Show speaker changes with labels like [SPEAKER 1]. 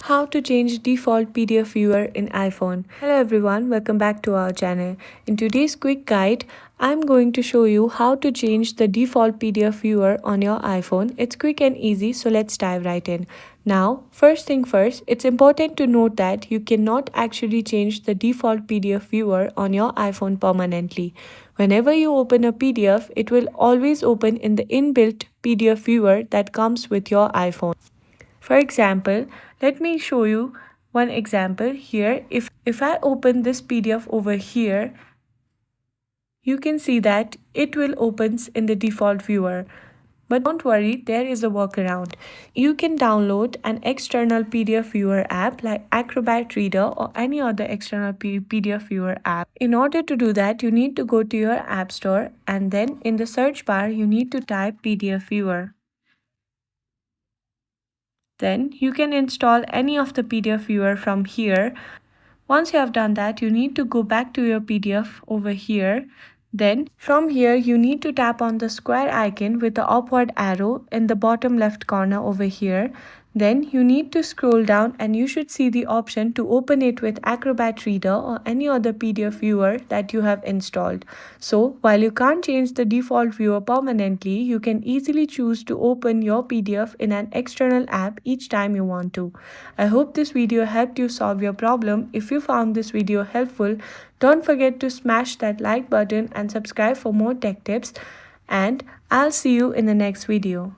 [SPEAKER 1] How to change default PDF viewer in iPhone. Hello everyone, welcome back to our channel. In today's quick guide, I'm going to show you how to change the default PDF viewer on your iPhone. It's quick and easy, so let's dive right in. Now, first thing first, it's important to note that you cannot actually change the default PDF viewer on your iPhone permanently. Whenever you open a PDF, it will always open in the inbuilt PDF viewer that comes with your iPhone. For example, let me show you one example here. If I open this PDF over here, you can see that it will opens in the default viewer. But don't worry, there is a workaround. You can download an external PDF viewer app like Acrobat Reader or any other external PDF viewer app. In order to do that, you need to go to your app store and then in the search bar, you need to type PDF viewer. Then you can install any of the PDF viewer from here. Once you have done that, you need to go back to your PDF over here. Then from here, you need to tap on the square icon with the upward arrow in the bottom left corner over here. Then you need to scroll down and you should see the option to open it with Acrobat Reader or any other PDF viewer that you have installed. So while you can't change the default viewer permanently, you can easily choose to open your PDF in an external app each time you want to. I hope this video helped you solve your problem. If you found this video helpful, don't forget to smash that like button and subscribe for more tech tips. And I'll see you in the next video.